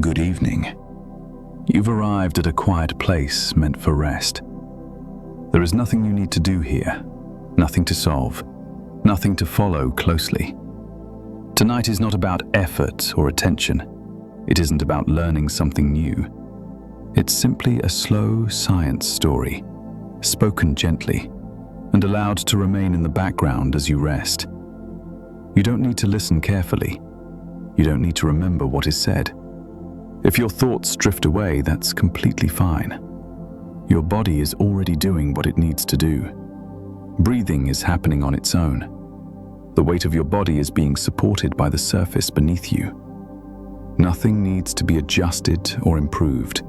Good evening. You've arrived at a quiet place meant for rest. There is nothing you need to do here, nothing to solve, nothing to follow closely. Tonight is not about effort or attention. It isn't about learning something new. It's simply a slow science story, spoken gently, and allowed to remain in the background as you rest. You don't need to listen carefully. You don't need to remember what is said. If your thoughts drift away, that's completely fine. Your body is already doing what it needs to do. Breathing is happening on its own. The weight of your body is being supported by the surface beneath you. Nothing needs to be adjusted or improved.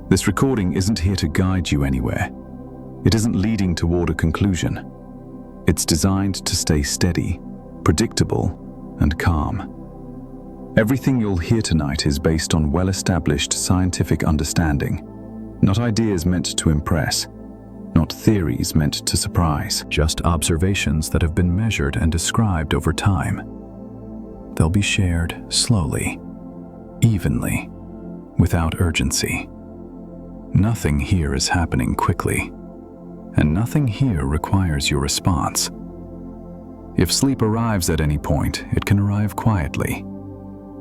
This recording isn't here to guide you anywhere. It isn't leading toward a conclusion. It's designed to stay steady, predictable, and calm. Everything you'll hear tonight is based on well-established scientific understanding, not ideas meant to impress, not theories meant to surprise, just observations that have been measured and described over time. They'll be shared slowly, evenly, without urgency. Nothing here is happening quickly, and nothing here requires your response. If sleep arrives at any point, it can arrive quietly.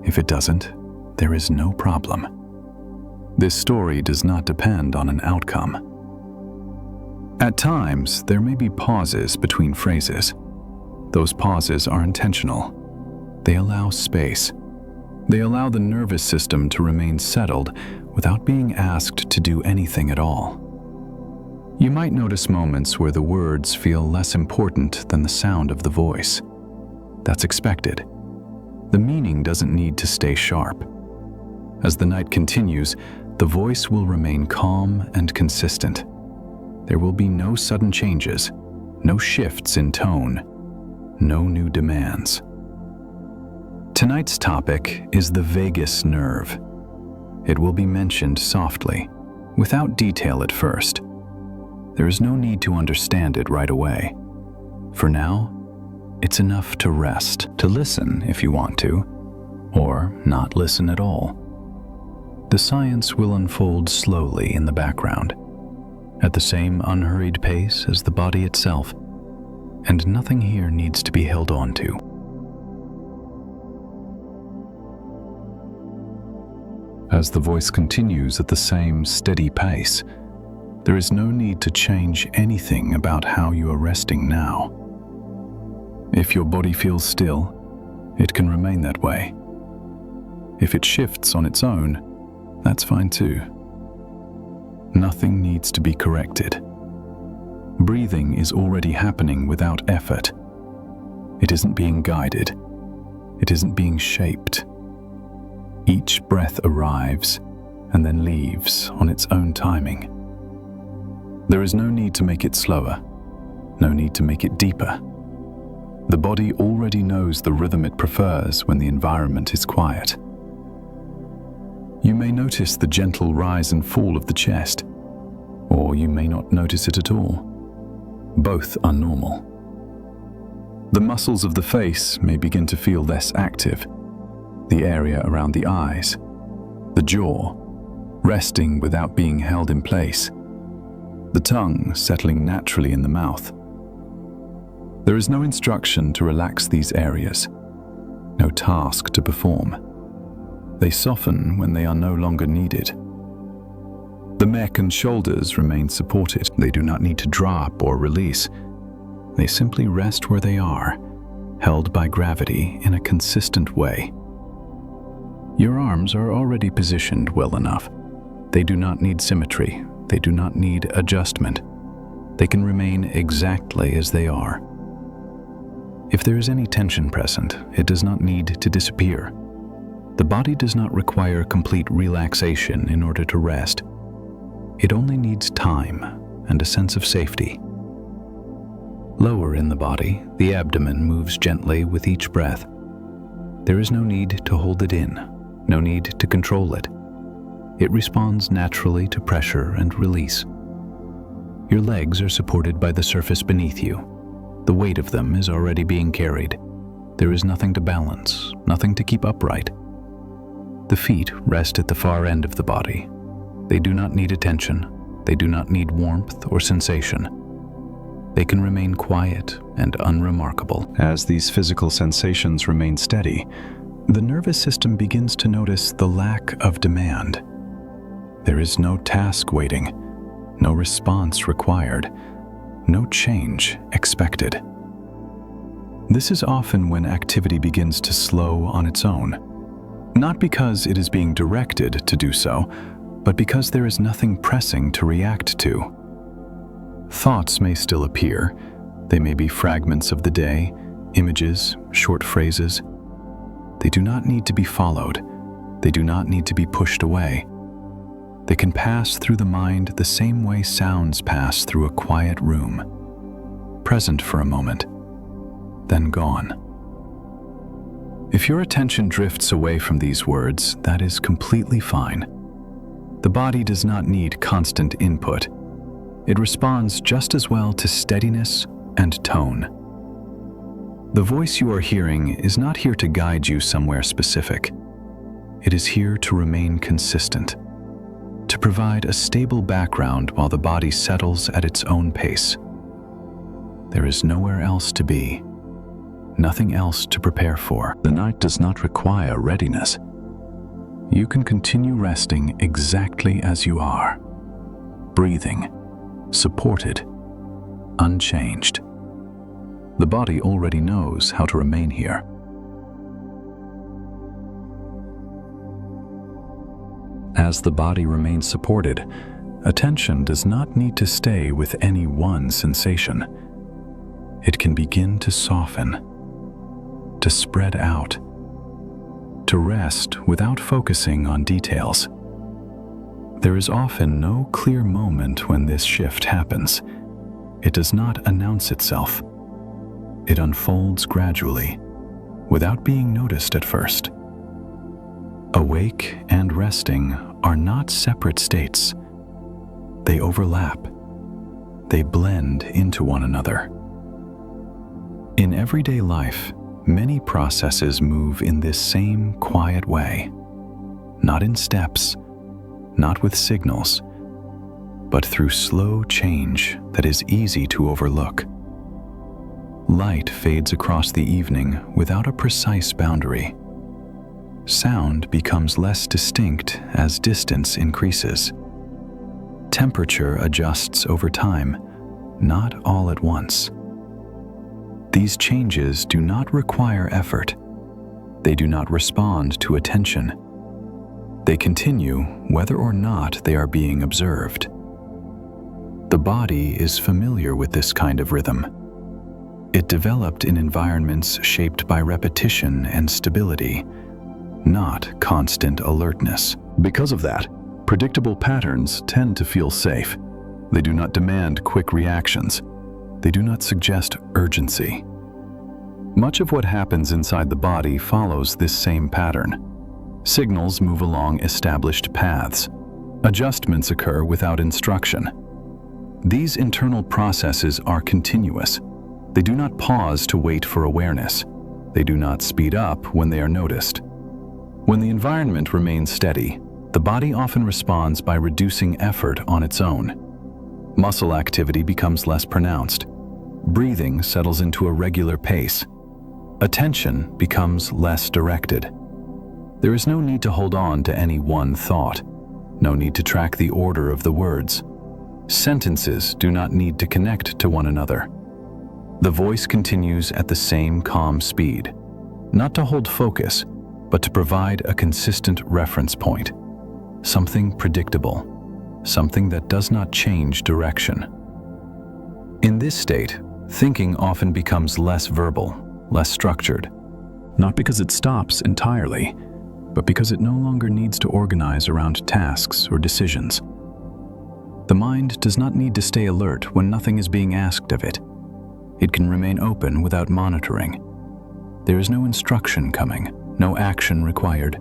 If it doesn't, there is no problem. This story does not depend on an outcome. At times, there may be pauses between phrases. Those pauses are intentional. They allow space. They allow the nervous system to remain settled without being asked to do anything at all. You might notice moments where the words feel less important than the sound of the voice. That's expected. The meaning doesn't need to stay sharp. As the night continues, the voice will remain calm and consistent. There will be no sudden changes, no shifts in tone, no new demands. Tonight's topic is the vagus nerve. It will be mentioned softly, without detail at first. There is no need to understand it right away. For now, it's enough to rest, to listen if you want to, or not listen at all. The science will unfold slowly in the background, at the same unhurried pace as the body itself, and nothing here needs to be held on to. As the voice continues at the same steady pace, there is no need to change anything about how you are resting now. If your body feels still, it can remain that way. If it shifts on its own, that's fine too. Nothing needs to be corrected. Breathing is already happening without effort. It isn't being guided. It isn't being shaped. Each breath arrives and then leaves on its own timing. There is no need to make it slower, no need to make it deeper. The body already knows the rhythm it prefers when the environment is quiet. You may notice the gentle rise and fall of the chest, or you may not notice it at all. Both are normal. The muscles of the face may begin to feel less active, the area around the eyes, the jaw, resting without being held in place, the tongue settling naturally in the mouth. There is no instruction to relax these areas, no task to perform. They soften when they are no longer needed. The neck and shoulders remain supported. They do not need to drop or release. They simply rest where they are, held by gravity in a consistent way. Your arms are already positioned well enough. They do not need symmetry. They do not need adjustment. They can remain exactly as they are. If there is any tension present, it does not need to disappear. The body does not require complete relaxation in order to rest. It only needs time and a sense of safety. Lower in the body, the abdomen moves gently with each breath. There is no need to hold it in, no need to control it. It responds naturally to pressure and release. Your legs are supported by the surface beneath you. The weight of them is already being carried. There is nothing to balance, nothing to keep upright. The feet rest at the far end of the body. They do not need attention. They do not need warmth or sensation. They can remain quiet and unremarkable. As these physical sensations remain steady, the nervous system begins to notice the lack of demand. There is no task waiting, no response required, no change expected. This is often when activity begins to slow on its own, not because it is being directed to do so, but because there is nothing pressing to react to. Thoughts may still appear. They may be fragments of the day, images, short phrases. They do not need to be followed. They do not need to be pushed away. They can pass through the mind the same way sounds pass through a quiet room, present for a moment, then gone. If your attention drifts away from these words, that is completely fine. The body does not need constant input. It responds just as well to steadiness and tone. The voice you are hearing is not here to guide you somewhere specific. It is here to remain consistent, to provide a stable background while the body settles at its own pace. There is nowhere else to be, nothing else to prepare for. The night does not require readiness. You can continue resting exactly as you are, breathing, supported, unchanged. The body already knows how to remain here. As the body remains supported, attention does not need to stay with any one sensation. It can begin to soften, to spread out, to rest without focusing on details. There is often no clear moment when this shift happens. It does not announce itself. It unfolds gradually, without being noticed at first. Awake and resting are not separate states. They overlap. They blend into one another. In everyday life, many processes move in this same quiet way, not in steps, not with signals, but through slow change that is easy to overlook. Light fades across the evening without a precise boundary. Sound becomes less distinct as distance increases. Temperature adjusts over time, not all at once. These changes do not require effort. They do not respond to attention. They continue whether or not they are being observed. The body is familiar with this kind of rhythm. It developed in environments shaped by repetition and stability, not constant alertness. Because of that, predictable patterns tend to feel safe. They do not demand quick reactions. They do not suggest urgency. Much of what happens inside the body follows this same pattern. Signals move along established paths. Adjustments occur without instruction. These internal processes are continuous. They do not pause to wait for awareness. They do not speed up when they are noticed. When the environment remains steady, the body often responds by reducing effort on its own. Muscle activity becomes less pronounced. Breathing settles into a regular pace. Attention becomes less directed. There is no need to hold on to any one thought. No need to track the order of the words. Sentences do not need to connect to one another. The voice continues at the same calm speed, not to hold focus, but to provide a consistent reference point, something predictable, something that does not change direction. In this state, thinking often becomes less verbal, less structured, not because it stops entirely, but because it no longer needs to organize around tasks or decisions. The mind does not need to stay alert when nothing is being asked of it. It can remain open without monitoring. There is no instruction coming, no action required,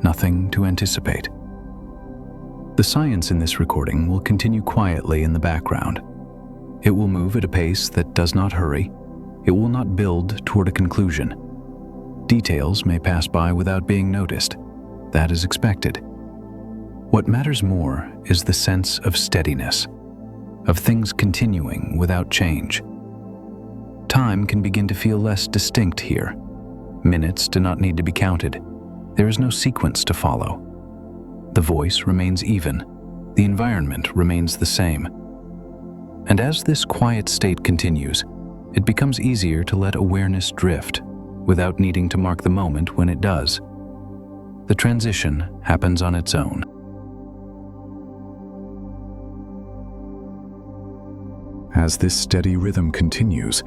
nothing to anticipate. The science in this recording will continue quietly in the background. It will move at a pace that does not hurry. It will not build toward a conclusion. Details may pass by without being noticed. that is expected. What matters more is the sense of steadiness, of things continuing without change. Time can begin to feel less distinct here. Minutes do not need to be counted. There is no sequence to follow. The voice remains even. The environment remains the same. And as this quiet state continues, it becomes easier to let awareness drift without needing to mark the moment when it does. The transition happens on its own. As this steady rhythm continues,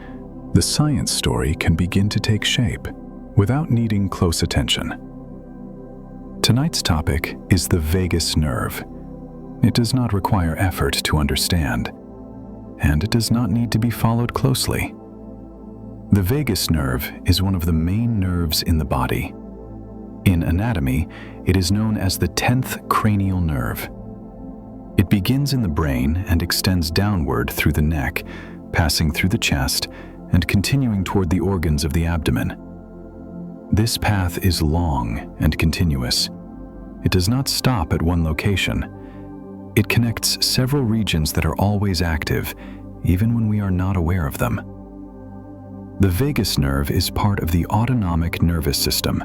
the science story can begin to take shape without needing close attention. Tonight's topic is the vagus nerve. It does not require effort to understand, and it does not need to be followed closely. The vagus nerve is one of the main nerves in the body. In anatomy, it is known as the 10th cranial nerve. It begins in the brain and extends downward through the neck, passing through the chest and continuing toward the organs of the abdomen. This path is long and continuous. It does not stop at one location. It connects several regions that are always active, even when we are not aware of them. The vagus nerve is part of the autonomic nervous system.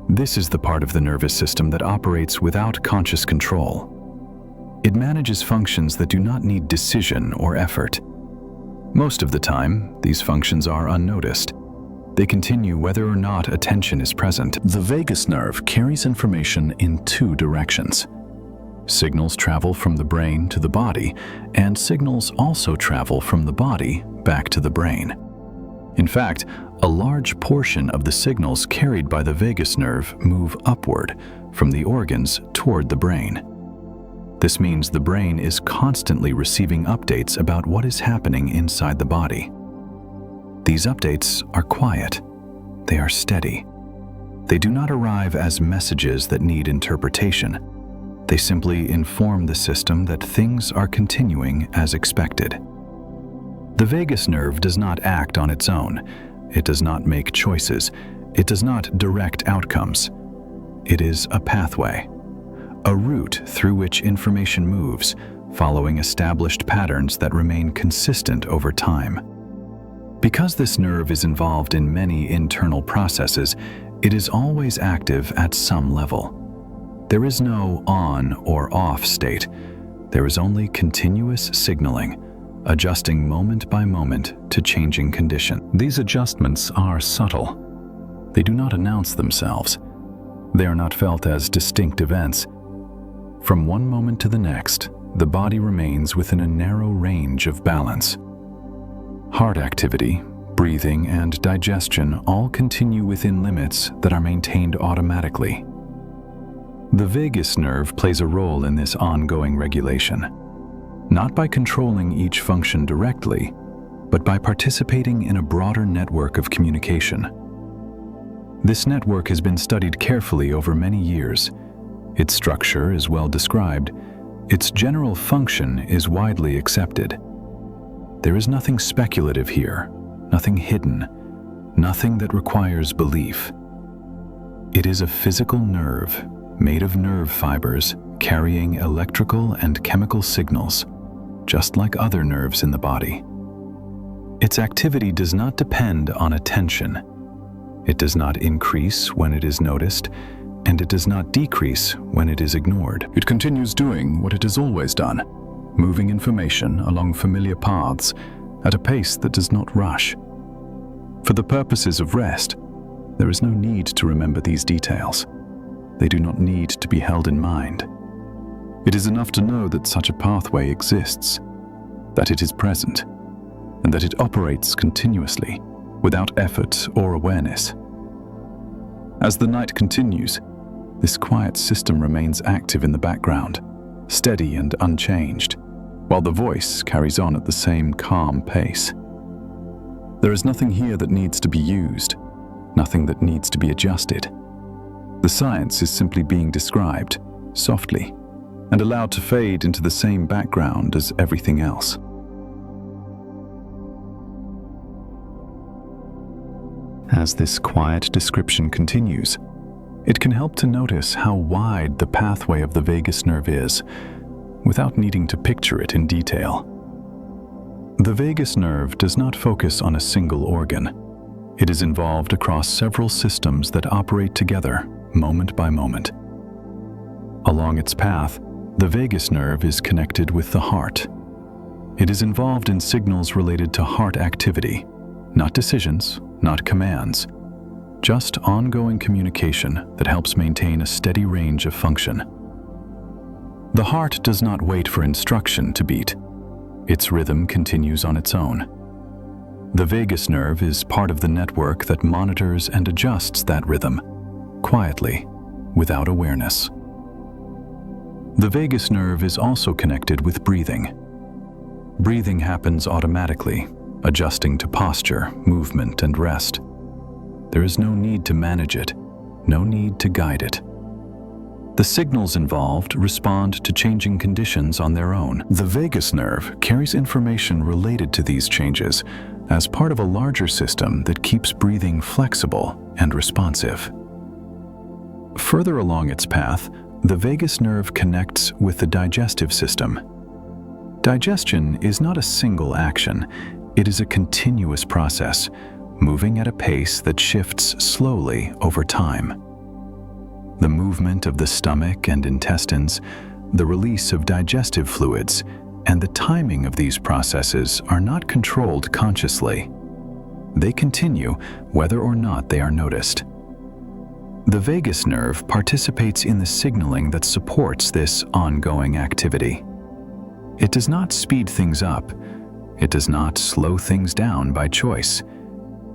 This is the part of the nervous system that operates without conscious control. It manages functions that do not need decision or effort. Most of the time, these functions are unnoticed. They continue whether or not attention is present. The vagus nerve carries information in two directions. Signals travel from the brain to the body, and signals also travel from the body back to the brain. In fact, a large portion of the signals carried by the vagus nerve move upward from the organs toward the brain. This means the brain is constantly receiving updates about what is happening inside the body. These updates are quiet. They are steady. They do not arrive as messages that need interpretation. They simply inform the system that things are continuing as expected. The vagus nerve does not act on its own. It does not make choices. It does not direct outcomes. It is a pathway, a route through which information moves, following established patterns that remain consistent over time. Because this nerve is involved in many internal processes, it is always active at some level. There is no on or off state. There is only continuous signaling, adjusting moment by moment to changing conditions. These adjustments are subtle. They do not announce themselves. They are not felt as distinct events. From one moment to the next, the body remains within a narrow range of balance. Heart activity, breathing, and digestion all continue within limits that are maintained automatically. The vagus nerve plays a role in this ongoing regulation, not by controlling each function directly, but by participating in a broader network of communication. This network has been studied carefully over many years. Its structure is well described. Its general function is widely accepted. There is nothing speculative here, nothing hidden, nothing that requires belief. It is a physical nerve made of nerve fibers carrying electrical and chemical signals, just like other nerves in the body. Its activity does not depend on attention. It does not increase when it is noticed, and it does not decrease when it is ignored. It continues doing what it has always done, moving information along familiar paths at a pace that does not rush. For the purposes of rest, there is no need to remember these details. They do not need to be held in mind. It is enough to know that such a pathway exists, that it is present, and that it operates continuously, without effort or awareness. As the night continues, this quiet system remains active in the background, steady and unchanged, while the voice carries on at the same calm pace. There is nothing here that needs to be used, nothing that needs to be adjusted. The science is simply being described, softly, and allowed to fade into the same background as everything else. As this quiet description continues, It can help to notice how wide the pathway of the vagus nerve is, without needing to picture it in detail. The vagus nerve does not focus on a single organ. It is involved across several systems that operate together, moment by moment. Along its path, the vagus nerve is connected with the heart. It is involved in signals related to heart activity, not decisions, not commands, just ongoing communication that helps maintain a steady range of function. The heart does not wait for instruction to beat. Its rhythm continues on its own. The vagus nerve is part of the network that monitors and adjusts that rhythm, quietly, without awareness. The vagus nerve is also connected with breathing. Breathing happens automatically, adjusting to posture, movement, and rest. There is no need to manage it, no need to guide it. The signals involved respond to changing conditions on their own. The vagus nerve carries information related to these changes as part of a larger system that keeps breathing flexible and responsive. Further along its path, the vagus nerve connects with the digestive system. Digestion is not a single action, it is a continuous process, moving at a pace that shifts slowly over time. The movement of the stomach and intestines, the release of digestive fluids, and the timing of these processes are not controlled consciously. They continue whether or not they are noticed. The vagus nerve participates in the signaling that supports this ongoing activity. It does not speed things up. It does not slow things down by choice.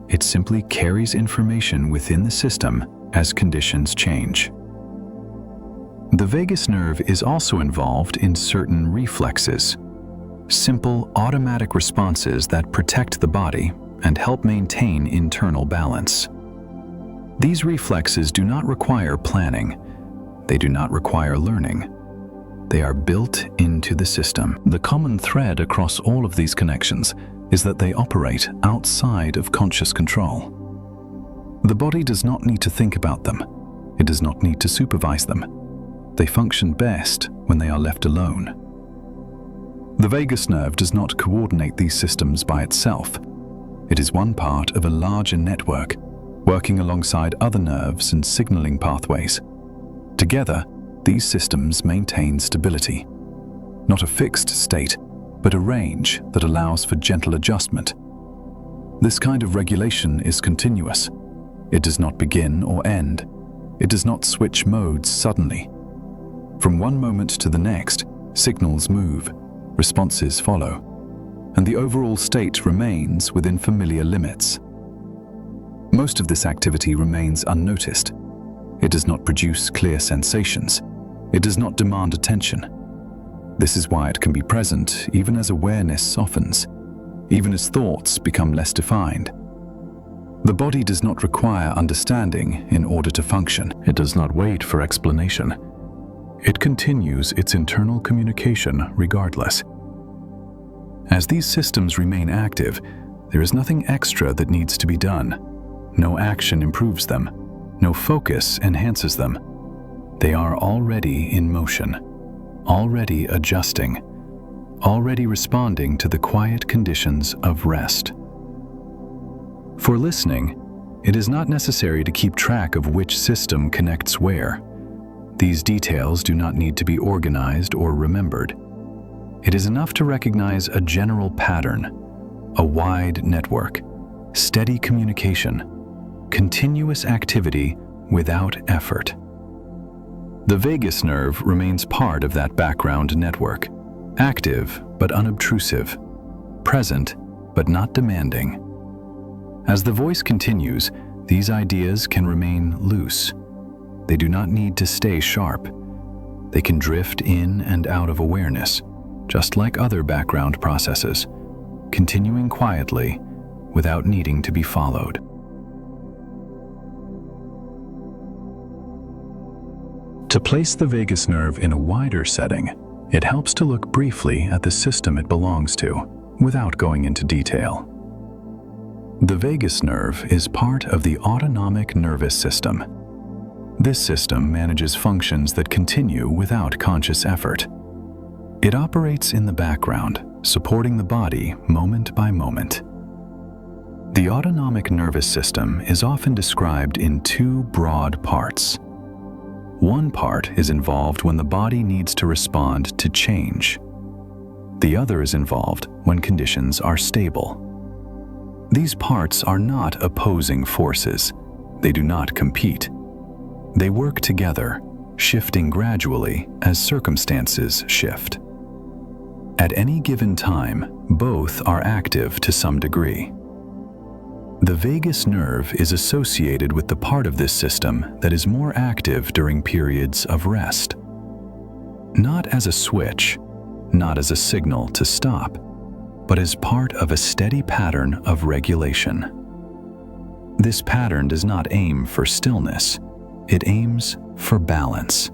It simply carries information within the system as conditions change. The vagus nerve is also involved in certain reflexes, simple automatic responses that protect the body and help maintain internal balance. These reflexes do not require planning. They do not require learning. They are built into the system. The common thread across all of these connections is that they operate outside of conscious control. The body does not need to think about them. It does not need to supervise them. They function best when they are left alone. The vagus nerve does not coordinate these systems by itself. It is one part of a larger network, working alongside other nerves and signaling pathways. Together, these systems maintain stability. Not a fixed state, but a range that allows for gentle adjustment. This kind of regulation is continuous. It does not begin or end. It does not switch modes suddenly. From one moment to the next, signals move, responses follow, and the overall state remains within familiar limits. Most of this activity remains unnoticed. It does not produce clear sensations. It does not demand attention. This is why it can be present even as awareness softens, even as thoughts become less defined. The body does not require understanding in order to function. It does not wait for explanation. It continues its internal communication regardless. As these systems remain active, there is nothing extra that needs to be done. No action improves them. No focus enhances them. They are already in motion, already adjusting, already responding to the quiet conditions of rest. For listening, it is not necessary to keep track of which system connects where. These details do not need to be organized or remembered. It is enough to recognize a general pattern, a wide network, steady communication, continuous activity without effort. The vagus nerve remains part of that background network, active but unobtrusive, present but not demanding. As the voice continues, these ideas can remain loose. They do not need to stay sharp. They can drift in and out of awareness, just like other background processes, continuing quietly without needing to be followed. To place the vagus nerve in a wider setting, it helps to look briefly at the system it belongs to, without going into detail. The vagus nerve is part of the autonomic nervous system. This system manages functions that continue without conscious effort. It operates in the background, supporting the body moment by moment. The autonomic nervous system is often described in two broad parts. One part is involved when the body needs to respond to change. The other is involved when conditions are stable. These parts are not opposing forces. They do not compete. They work together, shifting gradually as circumstances shift. At any given time, both are active to some degree. The vagus nerve is associated with the part of this system that is more active during periods of rest. Not as a switch, not as a signal to stop, but as part of a steady pattern of regulation. This pattern does not aim for stillness, it aims for balance.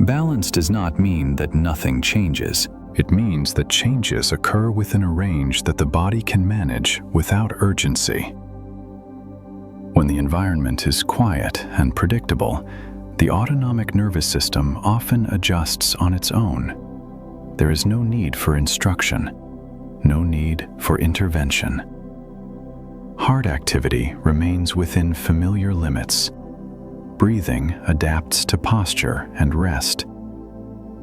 Balance does not mean that nothing changes. It means that changes occur within a range that the body can manage without urgency. When the environment is quiet and predictable, the autonomic nervous system often adjusts on its own. There is no need for instruction, no need for intervention. Heart activity remains within familiar limits. Breathing adapts to posture and rest.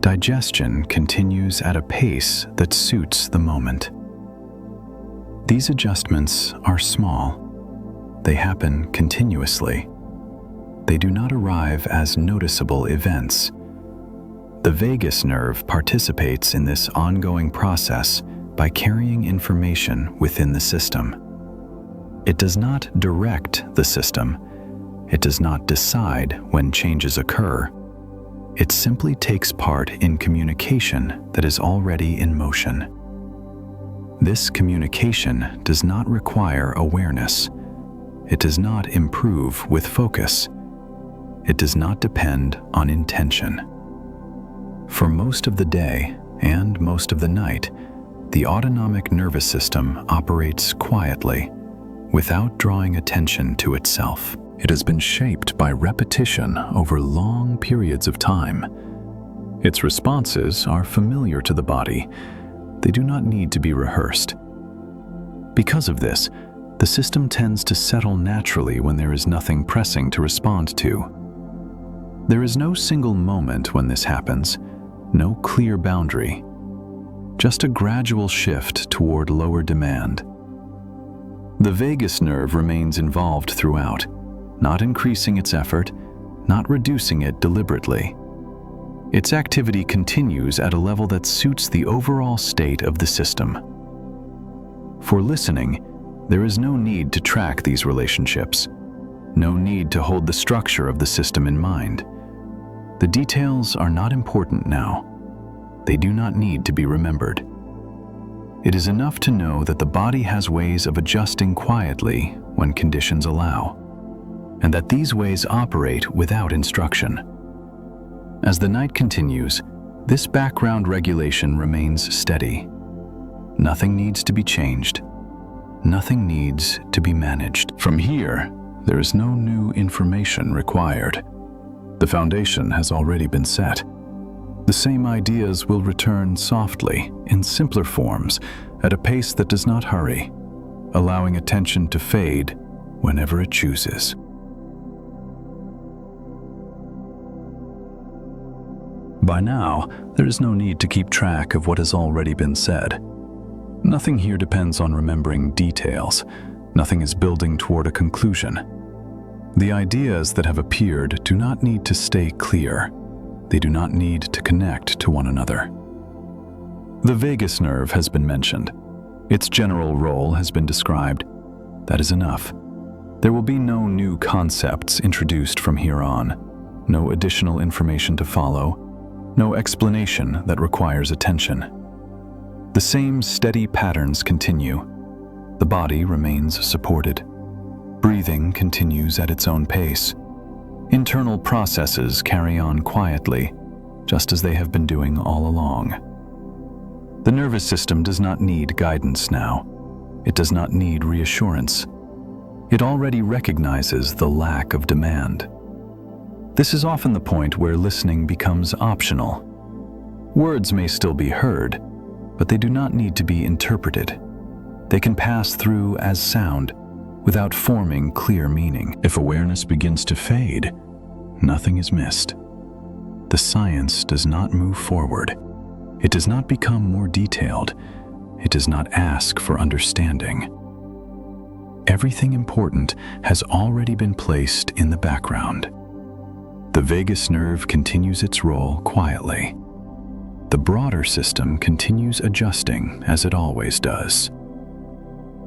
Digestion continues at a pace that suits the moment. These adjustments are small. They happen continuously. They do not arrive as noticeable events. The vagus nerve participates in this ongoing process by carrying information within the system. It does not direct the system. It does not decide when changes occur. It simply takes part in communication that is already in motion. This communication does not require awareness. It does not improve with focus. It does not depend on intention. For most of the day and most of the night, the autonomic nervous system operates quietly, without drawing attention to itself. It has been shaped by repetition over long periods of time. Its responses are familiar to the body. They do not need to be rehearsed. Because of this, the system tends to settle naturally when there is nothing pressing to respond to. There is no single moment when this happens, no clear boundary, just a gradual shift toward lower demand. The vagus nerve remains involved throughout, not increasing its effort, not reducing it deliberately. Its activity continues at a level that suits the overall state of the system. For listening, there is no need to track these relationships, no need to hold the structure of the system in mind. The details are not important now. They do not need to be remembered. It is enough to know that the body has ways of adjusting quietly when conditions allow, and that these ways operate without instruction. As the night continues, this background regulation remains steady. Nothing needs to be changed. Nothing needs to be managed. From here, there is no new information required. The foundation has already been set. The same ideas will return softly, in simpler forms, at a pace that does not hurry, allowing attention to fade whenever it chooses. By now, there is no need to keep track of what has already been said. Nothing here depends on remembering details. Nothing is building toward a conclusion. The ideas that have appeared do not need to stay clear. They do not need to connect to one another. The vagus nerve has been mentioned. Its general role has been described. That is enough. There will be no new concepts introduced from here on, no additional information to follow, no explanation that requires attention. The same steady patterns continue. The body remains supported. Breathing continues at its own pace. Internal processes carry on quietly, just as they have been doing all along. The nervous system does not need guidance now. It does not need reassurance. It already recognizes the lack of demand. This is often the point where listening becomes optional. Words may still be heard, but they do not need to be interpreted. They can pass through as sound without forming clear meaning. If awareness begins to fade, nothing is missed. The science does not move forward. It does not become more detailed. It does not ask for understanding. Everything important has already been placed in the background. The vagus nerve continues its role quietly. The broader system continues adjusting as it always does.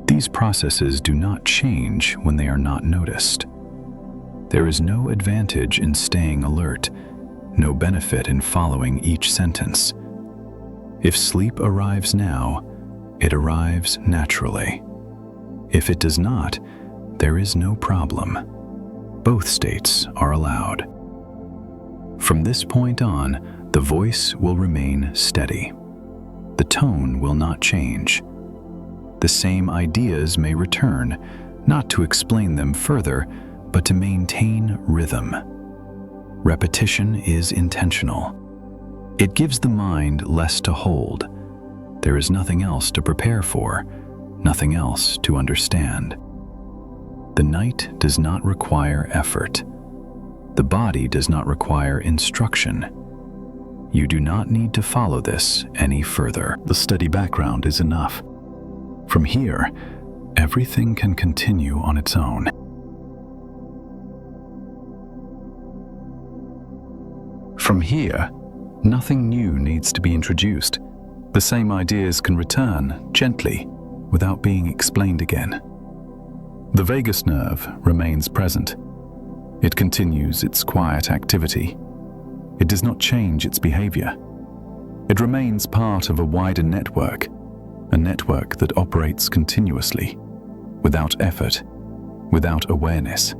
These processes do not change when they are not noticed. There is no advantage in staying alert, no benefit in following each sentence. If sleep arrives now, it arrives naturally. If it does not, there is no problem. Both states are allowed. From this point on, the voice will remain steady. The tone will not change. The same ideas may return, not to explain them further, but to maintain rhythm. Repetition is intentional. It gives the mind less to hold. There is nothing else to prepare for, nothing else to understand. The night does not require effort. The body does not require instruction. You do not need to follow this any further. The steady background is enough. From here, everything can continue on its own. From here, nothing new needs to be introduced. The same ideas can return gently, without being explained again. The vagus nerve remains present. It continues its quiet activity. It does not change its behavior. It remains part of a wider network, a network that operates continuously, without effort, without awareness.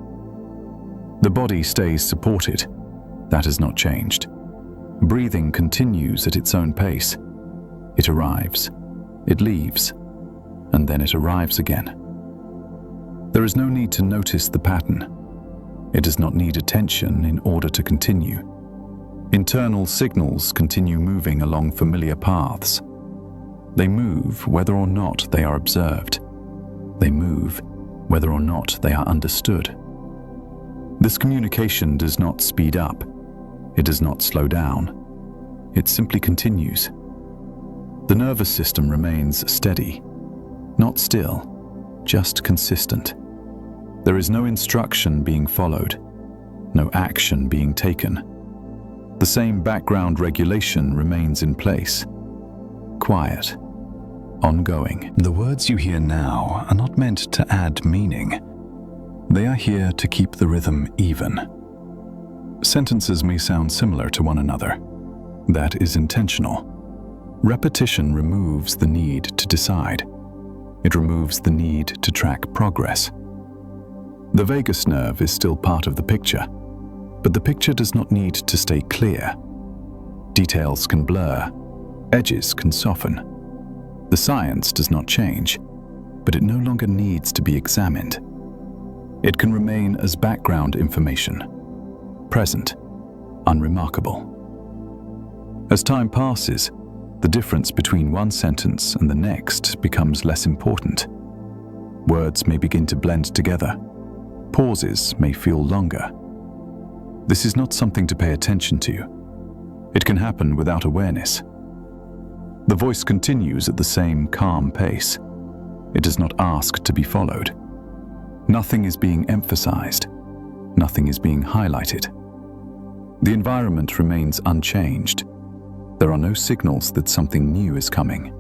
The body stays supported. That has not changed. Breathing continues at its own pace. It arrives, it leaves, and then it arrives again. There is no need to notice the pattern. It does not need attention in order to continue. Internal signals continue moving along familiar paths. They move whether or not they are observed. They move whether or not they are understood. This communication does not speed up. It does not slow down. It simply continues. The nervous system remains steady, not still, just consistent. There is no instruction being followed, no action being taken. The same background regulation remains in place. Quiet, ongoing. The words you hear now are not meant to add meaning. They are here to keep the rhythm even. Sentences may sound similar to one another. That is intentional. Repetition removes the need to decide. It removes the need to track progress. The vagus nerve is still part of the picture, but the picture does not need to stay clear. Details can blur, edges can soften. The science does not change, but it no longer needs to be examined. It can remain as background information, present, unremarkable. As time passes, the difference between one sentence and the next becomes less important. Words may begin to blend together. Pauses may feel longer. This is not something to pay attention to. It can happen without awareness. The voice continues at the same calm pace. It does not ask to be followed. Nothing is being emphasized. Nothing is being highlighted. The environment remains unchanged. There are no signals that something new is coming.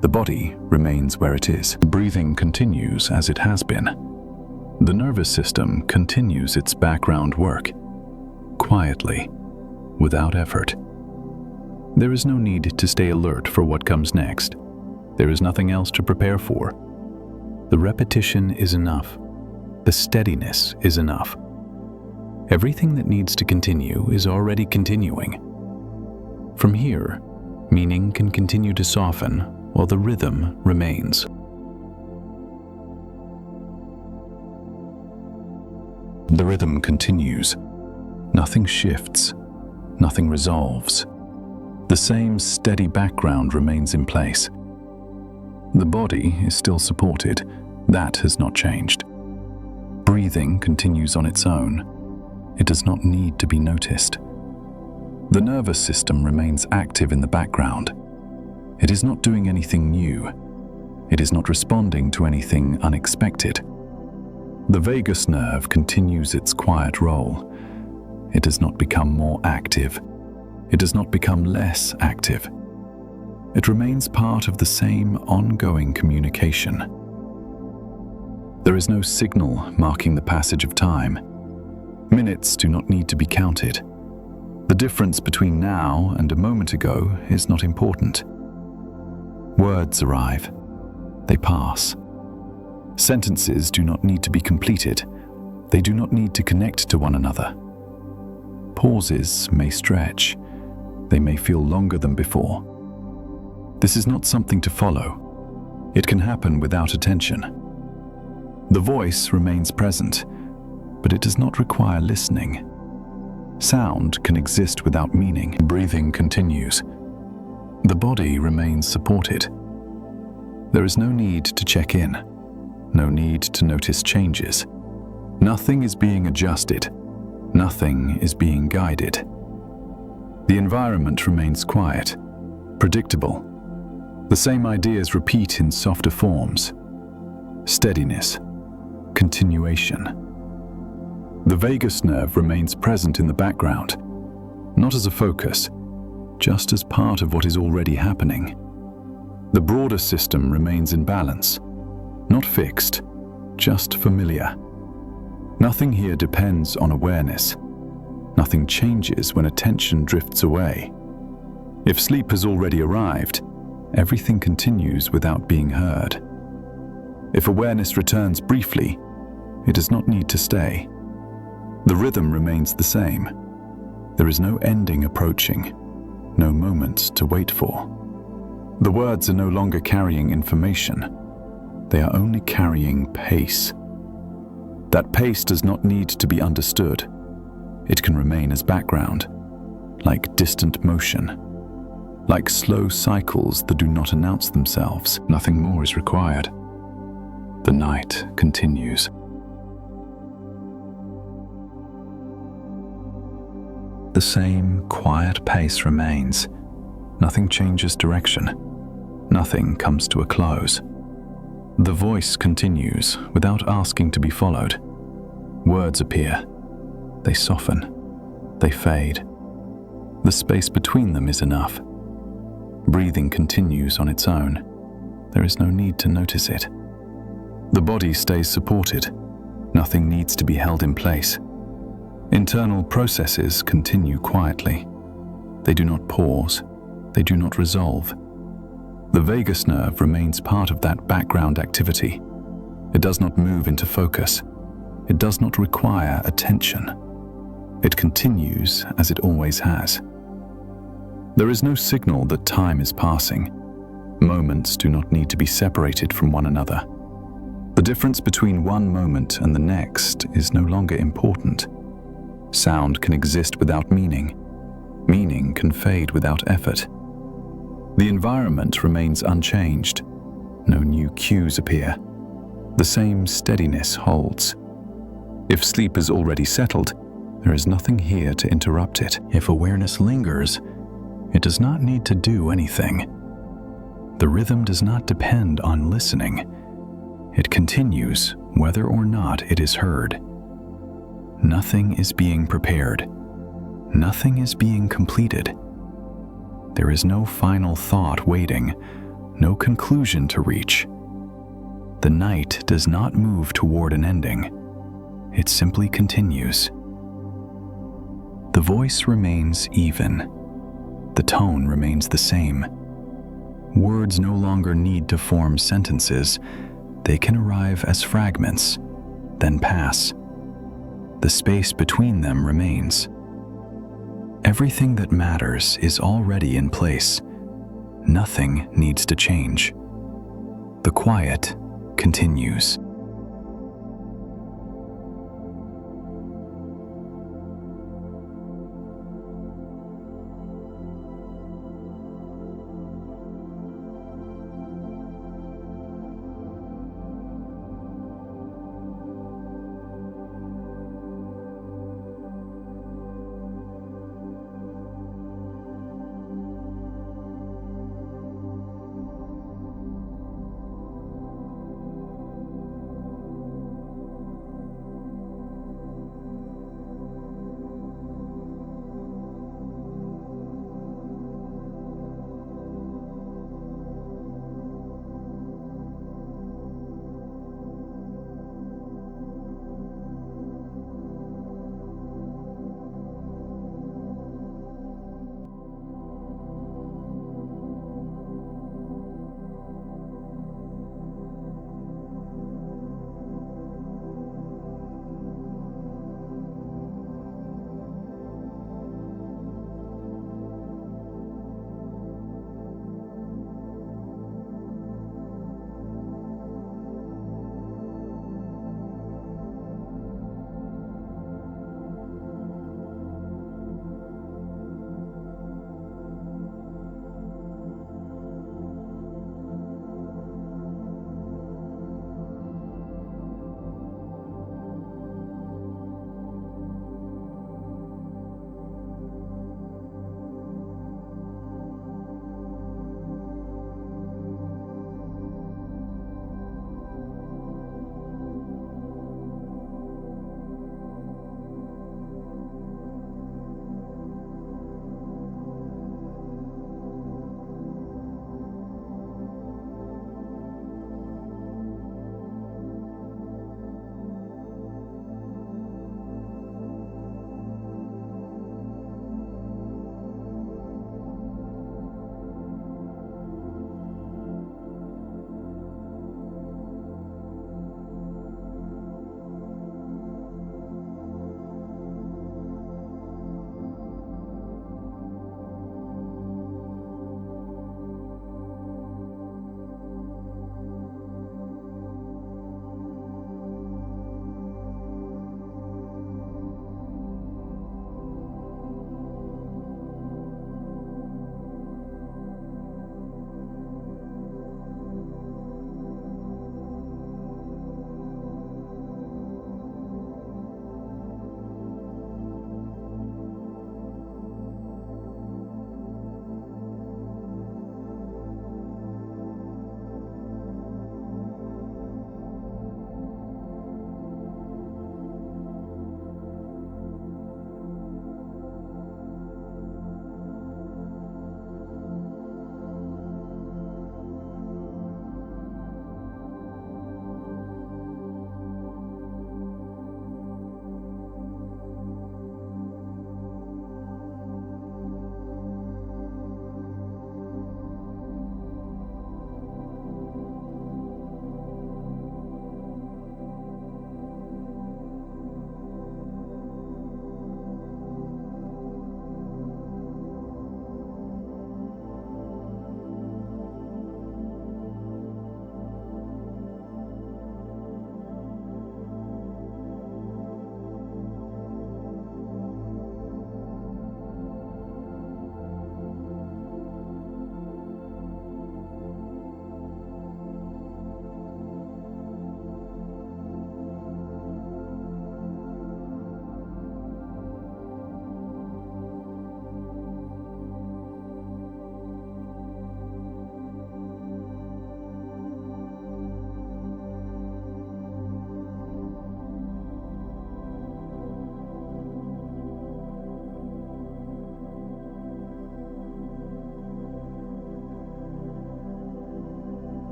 The body remains where it is. Breathing continues as it has been. The nervous system continues its background work, quietly, without effort. There is no need to stay alert for what comes next. There is nothing else to prepare for. The repetition is enough. The steadiness is enough. Everything that needs to continue is already continuing. From here, meaning can continue to soften while the rhythm remains. The rhythm continues, Nothing shifts, nothing resolves. The same steady background remains in place. The body is still supported. That has not changed. Breathing continues on its own. It does not need to be noticed. The nervous system remains active in the background. It is not doing anything new. It is not responding to anything unexpected. The vagus nerve continues its quiet role. It does not become more active. It does not become less active. It remains part of the same ongoing communication. There is no signal marking the passage of time. Minutes do not need to be counted. The difference between now and a moment ago is not important. Words arrive. They pass. Sentences do not need to be completed. They do not need to connect to one another. Pauses may stretch. They may feel longer than before. This is not something to follow. It can happen without attention. The voice remains present, but it does not require listening. Sound can exist without meaning. Breathing continues. The body remains supported. There is no need to check in, no need to notice changes. Nothing is being adjusted. Nothing is being guided. The environment remains quiet, predictable. The same ideas repeat in softer forms. Steadiness, continuation. The vagus nerve remains present in the background, not as a focus, just as part of what is already happening. The broader system remains in balance, not fixed, just familiar. Nothing here depends on awareness. Nothing changes when attention drifts away. If sleep has already arrived, everything continues without being heard. If awareness returns briefly, it does not need to stay. The rhythm remains the same. There is no ending approaching, no moment to wait for. The words are no longer carrying information. They are only carrying pace. That pace does not need to be understood. It can remain as background, like distant motion, like slow cycles that do not announce themselves. Nothing more is required. The night continues. The same quiet pace remains. Nothing changes direction. Nothing comes to a close. The voice continues without asking to be followed. Words appear. They soften. They fade. The space between them is enough. Breathing continues on its own. There is no need to notice it. The body stays supported. Nothing needs to be held in place. Internal processes continue quietly. They do not pause. They do not resolve. The vagus nerve remains part of that background activity. It does not move into focus. It does not require attention. It continues as it always has. There is no signal that time is passing. Moments do not need to be separated from one another. The difference between one moment and the next is no longer important. Sound can exist without meaning. Meaning can fade without effort. The environment remains unchanged. No new cues appear. The same steadiness holds. If sleep is already settled, there is nothing here to interrupt it. If awareness lingers, it does not need to do anything. The rhythm does not depend on listening. It continues whether or not it is heard. Nothing is being prepared. Nothing is being completed. There is no final thought waiting, no conclusion to reach. The night does not move toward an ending. It simply continues. The voice remains even. The tone remains the same. Words no longer need to form sentences. They can arrive as fragments, then pass. The space between them remains. Everything that matters is already in place. Nothing needs to change. The quiet continues.